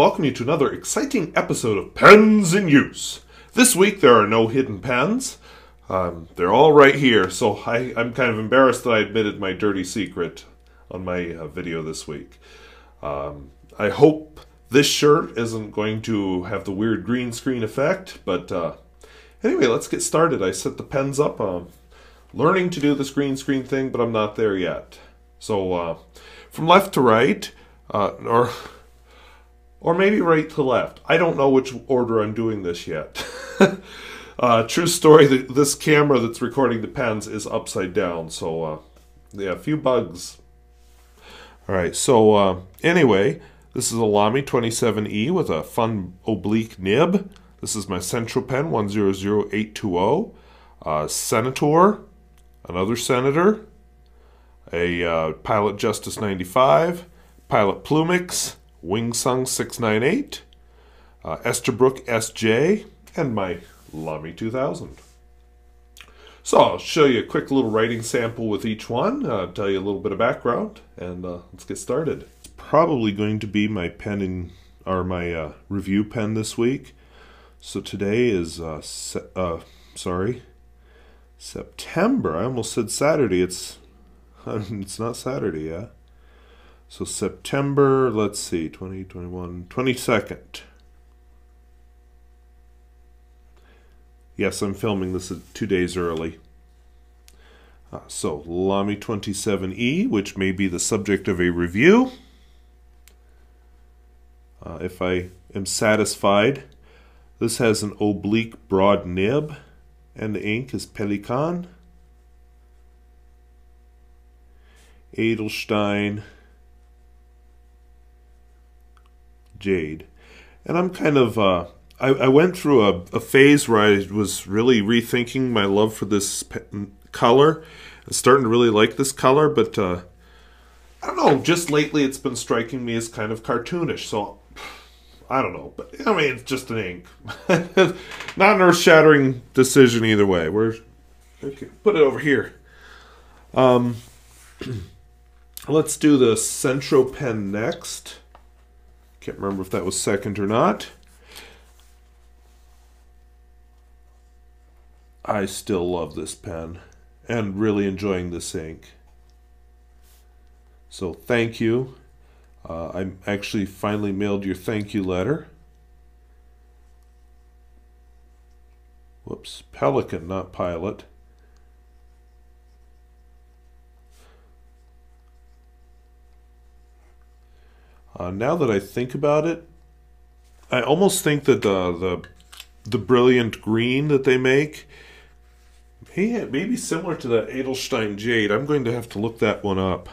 welcome you to another exciting episode of Pens in Use. This week there are no hidden pens. They're all right here, so I'm kind of embarrassed that I admitted my dirty secret on my video this week. I hope this shirt isn't going to have the weird green screen effect, but anyway, let's get started. I set the pens up. Learning to do this green screen thing, but I'm not there yet. So from left to right, or maybe right to left. I don't know which order I'm doing this yet. True story, this camera that's recording the pens is upside down, so yeah, a few bugs. Alright, so anyway, this is a Lamy 27E with a fun oblique nib. This is my Centropen 100820. Senator, another Senator, a Pilot Justus 95, Pilot Plumix, Wingsung 698, Esterbrook SJ, and my Lamy 2000. So I'll show you a quick little writing sample with each one, tell you a little bit of background, and let's get started. It's probably going to be my pen or my review pen this week. So today is September. I almost said Saturday. It's not Saturday yet. So September, let's see, 2021, 22nd. Yes, I'm filming this 2 days early. So Lamy 27E, which may be the subject of a review. If I am satisfied. This has an oblique broad nib, and the ink is Pelikan, Edelstein, Jade. And I'm kind of, I went through a phase where I was really rethinking my love for this color. I'm starting to really like this color, but I don't know, just lately it's been striking me as kind of cartoonish, so I don't know, but I mean, it's just an ink. Not an earth-shattering decision either way. Okay, put it over here. Let's do the Centropen next. Can't remember if that was second or not. I still love this pen and really enjoying this ink. So thank you. I actually finally mailed your thank you letter. Whoops, Pelikan, not Pilot. Now that I think about it, I almost think that the brilliant green that they make, maybe similar to that Edelstein Jade. I'm going to have to look that one up.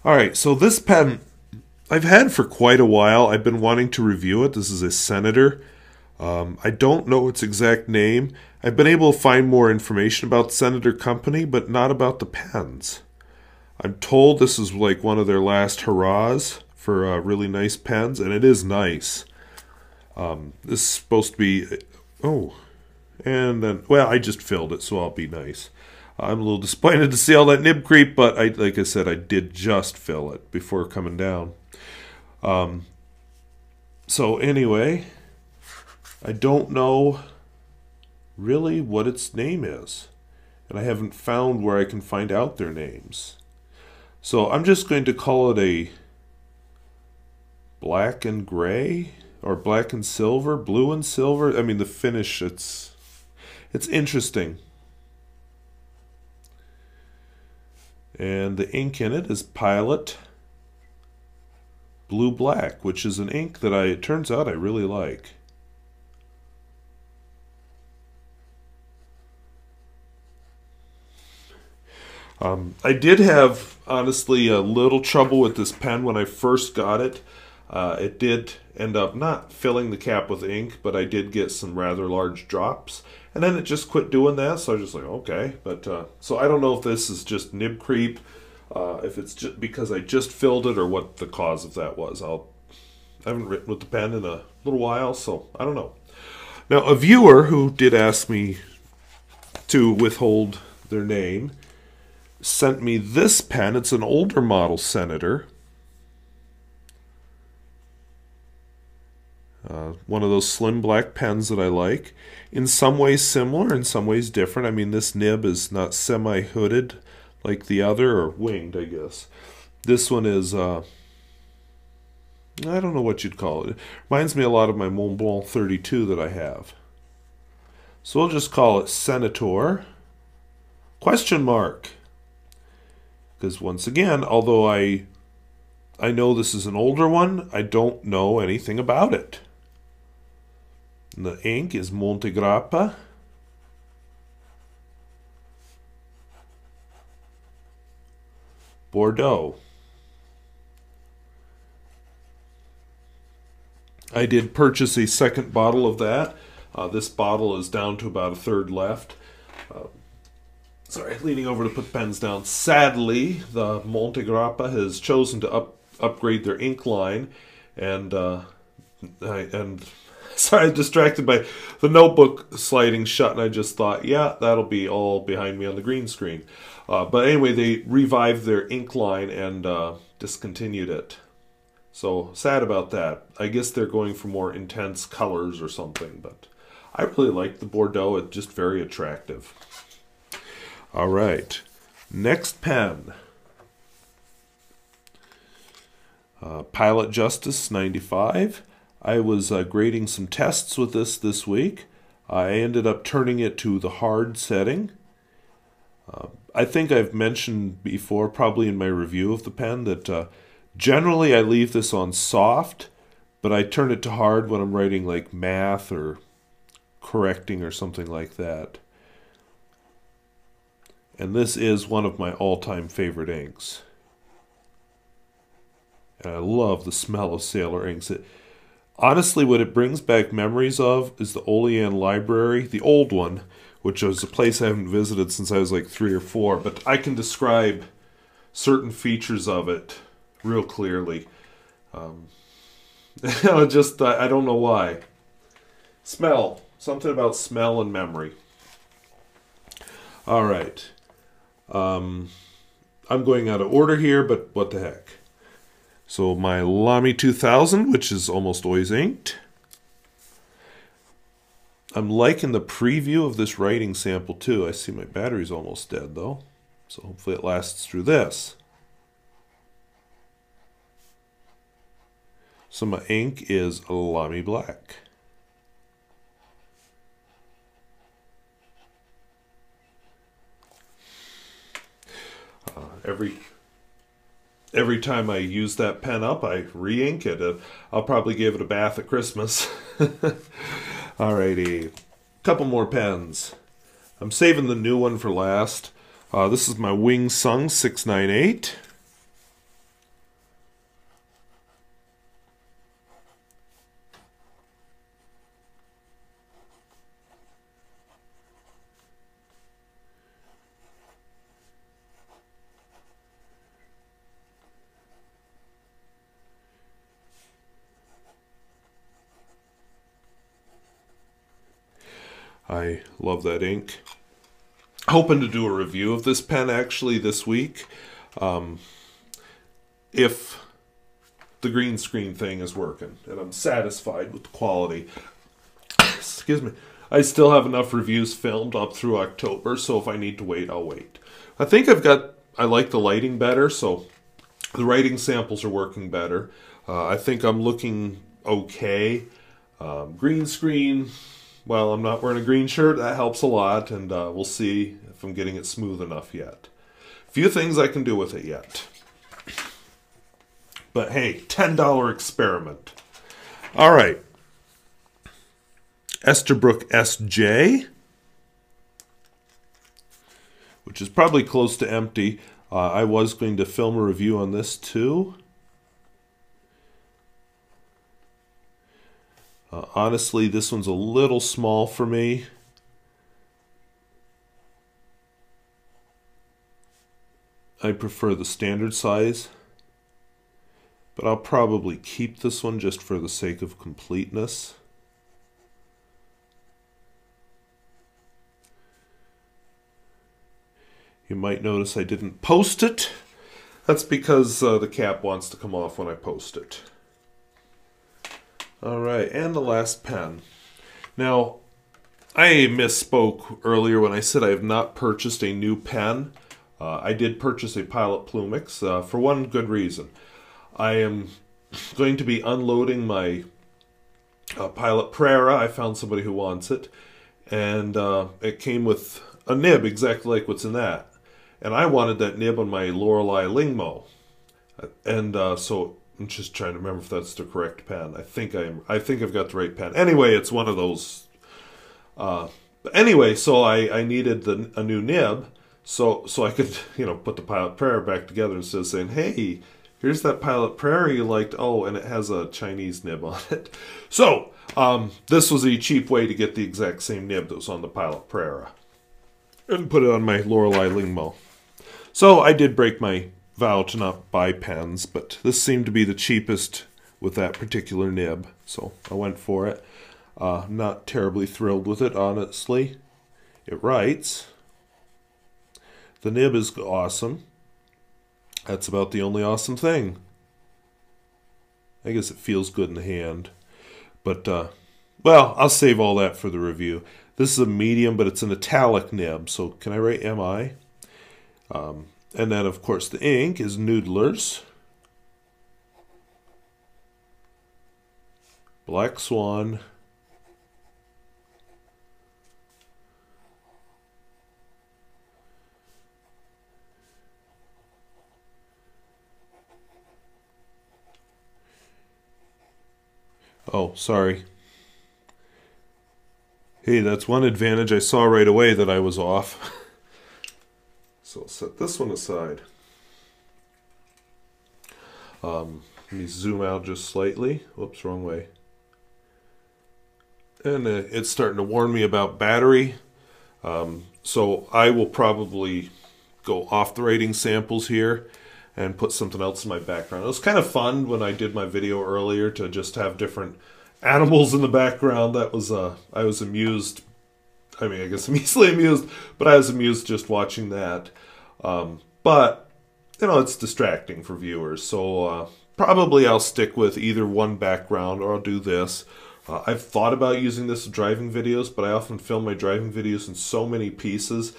Alright, so this pen I've had for quite a while. I've been wanting to review it. This is a Senator. I don't know its exact name. I've been able to find more information about Senator Company, but not about the pens. I'm told this is like one of their last hurrahs for really nice pens, and it is nice. This is supposed to be... Oh, and then... Well, I just filled it, so I'll be nice. I'm a little disappointed to see all that nib creep, but like I said, I did just fill it before coming down. So anyway, I don't know really what its name is, and I haven't found where I can find out their names. So I'm just going to call it a black and gray, or black and silver, blue and silver. I mean, the finish, it's interesting. And the ink in it is Pilot Blue Black, which is an ink that it turns out I really like. I did have, honestly, a little trouble with this pen when I first got it. It did end up not filling the cap with ink, but I did get some rather large drops. And then it just quit doing that, so I was just like, okay. But so I don't know if this is just nib creep, if it's just because I just filled it, or what the cause of that was. I haven't written with the pen in a little while, so I don't know. Now, a viewer who did ask me to withhold their name sent me this pen. It's an older model Senator. One of those slim black pens that I like. In some ways similar, in some ways different. I mean, this nib is not semi-hooded like the other, or winged, I guess. This one is, I don't know what you'd call it. It reminds me a lot of my Mont Blanc 32 that I have. So we'll just call it Senator question mark. Because once again, although I know this is an older one, I don't know anything about it. And the ink is Montegrappa. Bordeaux. I did purchase a second bottle of that. This bottle is down to about a third left. Sorry, leaning over to put pens down. Sadly, the Montegrappa has chosen to upgrade their ink line, and sorry, I'm distracted by the notebook sliding shut, and I just thought, yeah, that'll be all behind me on the green screen. But anyway, they revived their ink line and discontinued it. So sad about that. I guess they're going for more intense colors or something, but I really like the Bordeaux. It's just very attractive. All right, next pen. Pilot Justus 95. I was grading some tests with this week. I ended up turning it to the hard setting. I think I've mentioned before, probably in my review of the pen, that generally I leave this on soft, but I turn it to hard when I'm writing like math or correcting or something like that. And this is one of my all-time favorite inks. And I love the smell of Sailor inks. Honestly, what it brings back memories of is the Olean Library, the old one, which was a place I haven't visited since I was like 3 or 4. But I can describe certain features of it real clearly. I don't know why. Smell. Something about smell and memory. All right. I'm going out of order here, but what the heck. So my Lamy 2000, which is almost always inked. I'm liking the preview of this writing sample too. I see my battery's almost dead though, so hopefully it lasts through this. So my ink is Lamy Black. Every time I use that pen up, I re-ink it. I'll probably give it a bath at Christmas. Alrighty, couple more pens. I'm saving the new one for last. This is my Wing Sung 698. I love that ink. Hoping to do a review of this pen actually this week. If the green screen thing is working and I'm satisfied with the quality. Excuse me. I still have enough reviews filmed up through October, so if I need to wait, I'll wait. I think I like the lighting better, so the writing samples are working better. I think I'm looking okay. Green screen, well, I'm not wearing a green shirt. That helps a lot, and we'll see if I'm getting it smooth enough yet. Few things I can do with it yet. But hey, $10 experiment. All right. Esterbrook SJ, which is probably close to empty. I was going to film a review on this too. Honestly, this one's a little small for me. I prefer the standard size, but I'll probably keep this one just for the sake of completeness. You might notice I didn't post it. That's because the cap wants to come off when I post it. Alright, and the last pen. Now, I misspoke earlier when I said I have not purchased a new pen. I did purchase a Pilot Plumix for one good reason. I am going to be unloading my Pilot Prera. I found somebody who wants it. And it came with a nib exactly like what's in that. And I wanted that nib on my Lorelei Lingmo. And so I'm just trying to remember if that's the correct pen. I think I've got the right pen. Anyway, it's one of those. Anyway, so I needed a new nib, so I could put the Pilot Prairie back together instead of saying, hey, here's that Pilot Prairie you liked. Oh, and it has a Chinese nib on it. So this was a cheap way to get the exact same nib that was on the Pilot Prairie and put it on my Lorelei Lingmo. So I did break my vow to not buy pens, but this seemed to be the cheapest with that particular nib, so I went for it. Not terribly thrilled with it, honestly. It writes. The nib is awesome. That's about the only awesome thing. I guess it feels good in the hand. But, well, I'll save all that for the review. This is a medium, but it's an italic nib, so can I write MI? And then, of course, the ink is Noodler's. Black Swan. Oh, sorry. Hey, that's one advantage I saw right away that I was off. So I'll set this one aside. Let me zoom out just slightly. Whoops, wrong way. And it's starting to warn me about battery. So I will probably go off the writing samples here and put something else in my background. It was kind of fun when I did my video earlier to just have different animals in the background. That was, I was amused. I mean, I guess I'm easily amused, but I was amused just watching that. But, it's distracting for viewers. So probably I'll stick with either one background or I'll do this. I've thought about using this in driving videos, but I often film my driving videos in so many pieces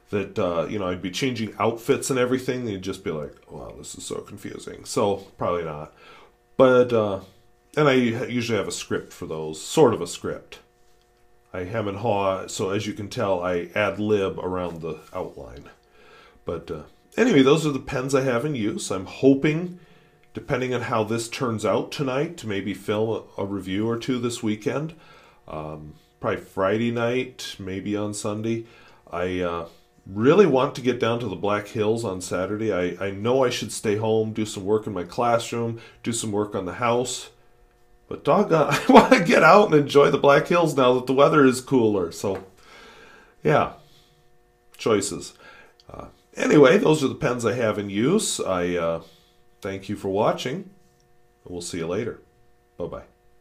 that, I'd be changing outfits and everything. And you'd just be like, wow, this is so confusing. So probably not. But, and I usually have a script for those, sort of a script. I hem and haw, so as you can tell, I ad lib around the outline. But anyway, those are the pens I have in use. I'm hoping, depending on how this turns out tonight, to maybe film a review or two this weekend. Probably Friday night, maybe on Sunday. I really want to get down to the Black Hills on Saturday. I know I should stay home, do some work in my classroom, do some work on the house. But doggone, I want to get out and enjoy the Black Hills now that the weather is cooler. So, yeah, choices. Anyway, those are the pens I have in use. I thank you for watching. We'll see you later. Bye-bye.